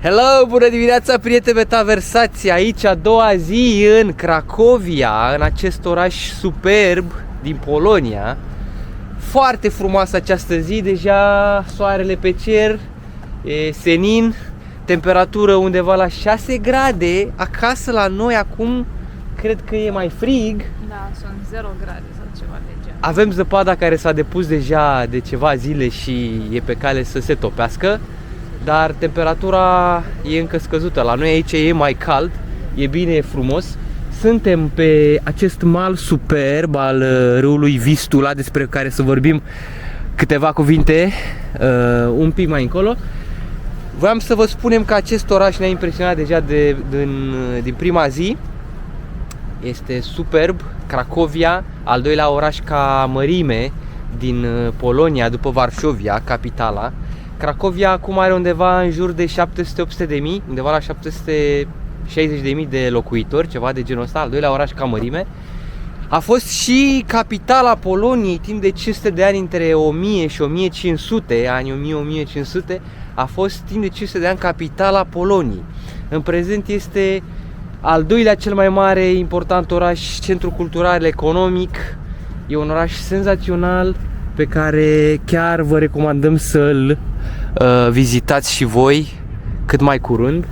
Hello, bună dimineața, prieteni metaversați! Aici a doua zi în Cracovia, în acest oraș superb din Polonia. Foarte frumoasă această zi, deja soarele pe cer, e senin, temperatură undeva la 6 grade. Acasă la noi acum cred că e mai frig. Da, sunt 0 grade sau ceva de genul. Avem zăpada care s-a depus deja de ceva zile și e pe cale să se topească. Dar temperatura e încă scăzută. La noi aici e mai cald, e bine, e frumos. Suntem pe acest mal superb al râului Vistula, despre care să vorbim câteva cuvinte un pic mai încolo. Voiam să vă spunem că acest oraș ne-a impresionat deja din prima zi. Este superb, Cracovia, al doilea oraș ca mărime din Polonia, după Varșovia, capitala. Cracovia acum are undeva în jur de 700-800 de mii, undeva la 760 de mii de locuitori, ceva de genul ăsta, al doilea oraș ca mărime. A fost și capitala Poloniei timp de 500 de ani, între 1000 și 1500, anii 1000-1500, a fost timp de 500 de ani capitala Poloniei. În prezent este al doilea cel mai mare, important oraș, centru cultural, economic. E un oraș senzațional pe care chiar vă recomandăm să-l vizitați și voi cât mai curând.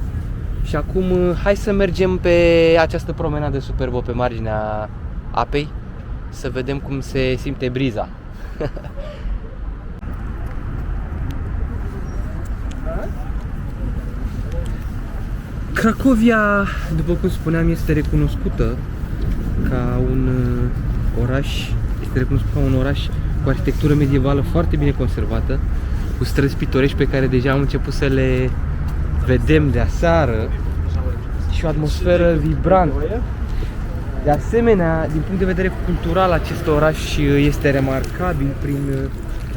Și acum hai să mergem pe această promenadă superbă pe marginea apei, să vedem cum se simte briza. Cracovia, după cum spuneam, este recunoscută ca un oraș, cu arhitectură medievală foarte bine conservată, cu străzi pitorești pe care deja am început să le vedem de aseară și o atmosferă vibrantă. De asemenea, din punct de vedere cultural, acest oraș este remarcabil prin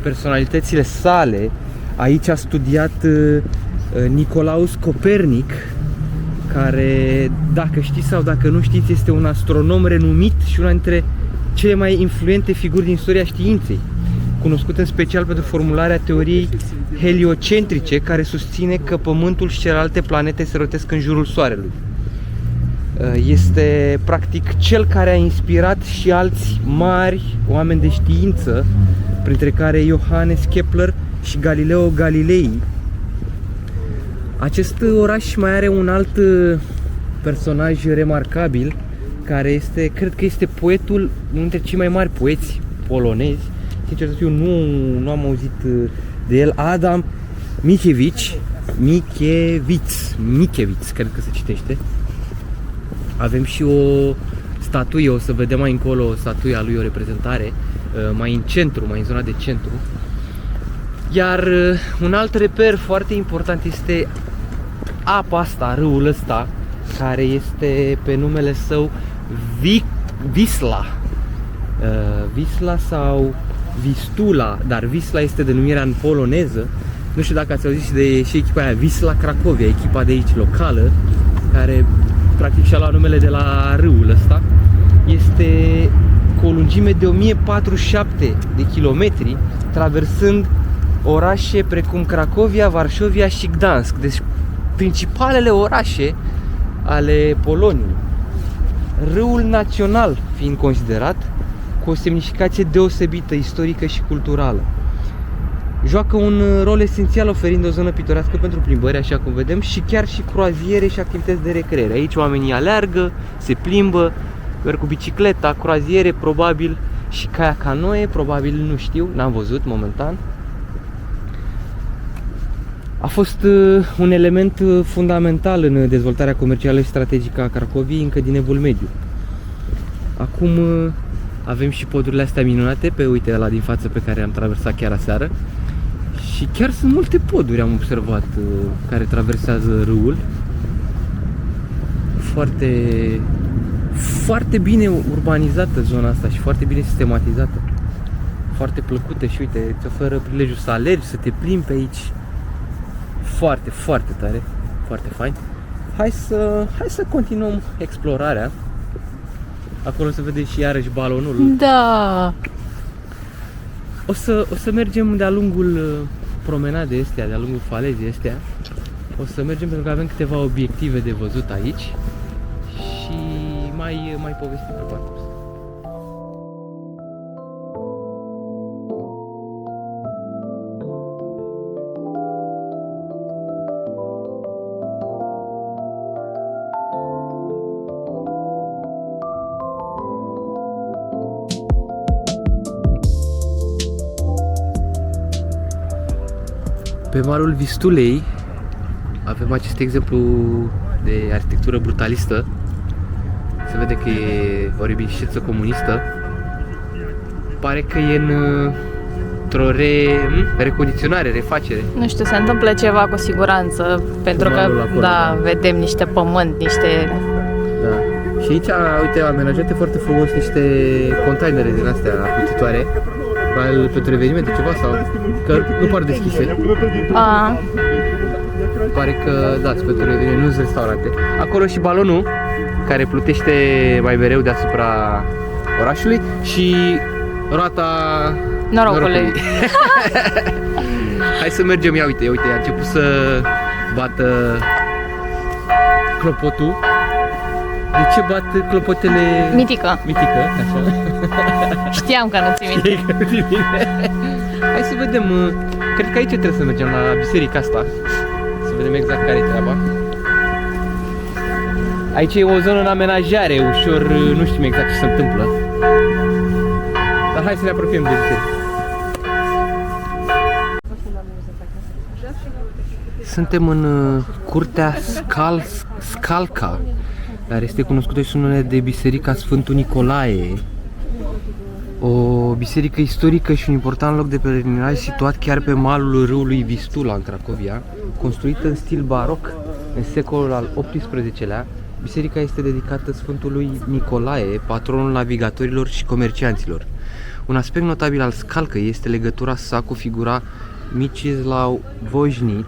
personalitățile sale. Aici a studiat Nicolaus Copernic, care, dacă știți sau dacă nu știți, este un astronom renumit și una dintre cele mai influente figuri din istoria științei, cunoscut în special pentru formularea teoriei heliocentrice, care susține că Pământul și celelalte planete se rotesc în jurul Soarelui. Este practic cel care a inspirat și alți mari oameni de știință, printre care Johannes Kepler și Galileo Galilei. Acest oraș mai are un alt personaj remarcabil, care este, cred că este poetul, unul dintre cei mai mari poeți polonezi. Sincer să fiu, nu am auzit de el. Adam Mickiewicz, cred că se citește. Avem și o statuie, o să vedem mai încolo o statuie a lui, o reprezentare mai în centru, mai în zona de centru. Iar un alt reper foarte important este apa asta, râul ăsta, care este pe numele său Wisla. Wisla sau Vistula, dar Wisla este denumirea în poloneză. Nu știu dacă ați auzit de și echipa aia, Wisla Cracovia, echipa de aici locală, care practic și-a luat numele de la râul ăsta. Este cu o lungime de 1047 de kilometri, traversând orașe precum Cracovia, Varșovia și Gdansk, deci principalele orașe ale Poloniei. Râul național fiind considerat, cu o semnificație deosebită, istorică și culturală. Joacă un rol esențial oferind o zonă pitorească pentru plimbări, așa cum vedem, și chiar și croaziere și activități de recreere. Aici oamenii aleargă, se plimbă, merg cu bicicleta, croaziere probabil și canoe, probabil, nu știu, n-am văzut momentan. A fost un element fundamental în dezvoltarea comercială și strategică a Cracoviei încă din Evul Mediu. Acum avem și podurile astea minunate, uite ăla din față pe care am traversat chiar aseară. Și chiar sunt multe poduri, am observat, care traversează râul. Foarte bine urbanizată zona asta și foarte bine sistematizată. Foarte plăcută și uite, îți oferă prilejul să alergi, să te plimbi pe aici. Foarte tare, foarte fain. Hai să continuăm explorarea. Acolo se vede și iarăși balonul. Da. O să mergem de-a lungul promenadei astea, de-a lungul falezii astea O să mergem pentru că avem câteva obiective de văzut aici și mai povestim pe parcurs. Pe malul Vistulei avem acest exemplu de arhitectură brutalistă. Se vede că e o reminiscență comunistă. Pare că e într-o recondiționare, refacere. Nu știu, se întâmplă ceva cu siguranță, pentru că, acolo, da, vedem niște pământ, niște... Da. Și aici, uite, amenajate foarte frumos niște containere din astea aputitoare. Probabil pentru evenimente ceva sau... că nu par deschise. Pare că, da, pentru evenimente, nu sunt restaurante. Acolo și balonul, care plutește mai mereu deasupra orașului și roata norocului. Hai să mergem, ia uite, a început să bată clopotul. De ce bat clopotele? Mitică. Așa. Știam că nu ții minte. Hai să vedem, cred că aici trebuie să mergem la biserica asta. Să vedem exact care e treaba. Aici e o zonă în amenajare, ușor, nu știm exact ce se întâmplă. Dar hai să ne apropiem de biserică. Suntem în curtea Scalca, care este cunoscută și numele de Biserica Sfântul Nicolae. O biserică istorică și un important loc de pelerinaj situat chiar pe malul râului Vistula, în Cracovia. Construită în stil baroc în secolul al XVIII-lea, biserica este dedicată Sfântului Nicolae, patronul navigatorilor și comercianților. Un aspect notabil al Scalcăi este legătura sa cu figura Michislau Vojniț,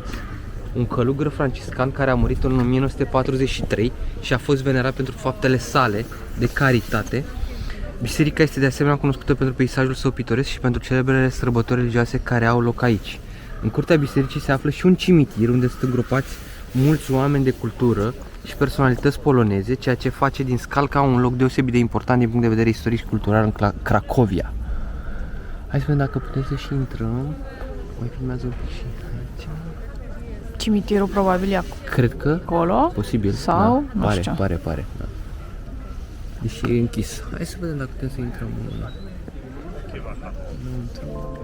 un călugăr franciscan care a murit în 1943 și a fost venerat pentru faptele sale de caritate. Biserica este de asemenea cunoscută pentru peisajul său pitoresc și pentru celebrele sărbători religioase care au loc aici. În curtea bisericii se află și un cimitir unde sunt îngropați mulți oameni de cultură și personalități poloneze, ceea ce face din Scalca un loc deosebit de important din punct de vedere istoric și cultural în Cracovia. Hai să vedem dacă putem să și intrăm. Mai filmează un pic și aici. Cimitirul probabil e Cred că acolo. posibil. Sau, da. nu știu. Pare, da. Deși e închis. Hai să vedem dacă putem să intrăm înăuntru.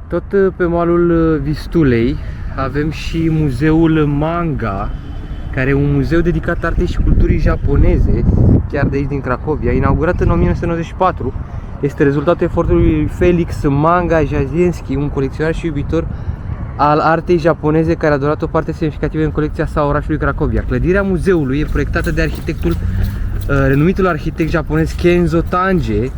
Tot pe malul Vistulei avem și muzeul Manga, care e un muzeu dedicat artei și culturii japoneze, chiar de aici din Cracovia, inaugurat în 1994. Este rezultatul efortului lui Felix Manga Jazienski, un colecționar și iubitor al artei japoneze care a donat o parte semnificativă în colecția sa orașului Cracovia. Clădirea muzeului e proiectată de arhitectul renumitul arhitect japonez Kenzo Tange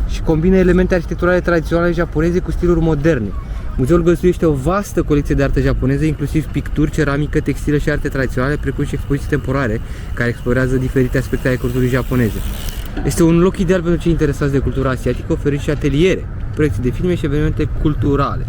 și combină elemente arhitecturale tradiționale japoneze cu stiluri moderne. Muzeul găzduiește o vastă colecție de artă japoneză, inclusiv picturi, ceramică, textilă și arte tradiționale, precum și expoziții temporare care explorează diferite aspecte ale culturii japoneze. Este un loc ideal pentru cei interesați de cultura asiatică, oferind și ateliere, proiecții de filme și evenimente culturale.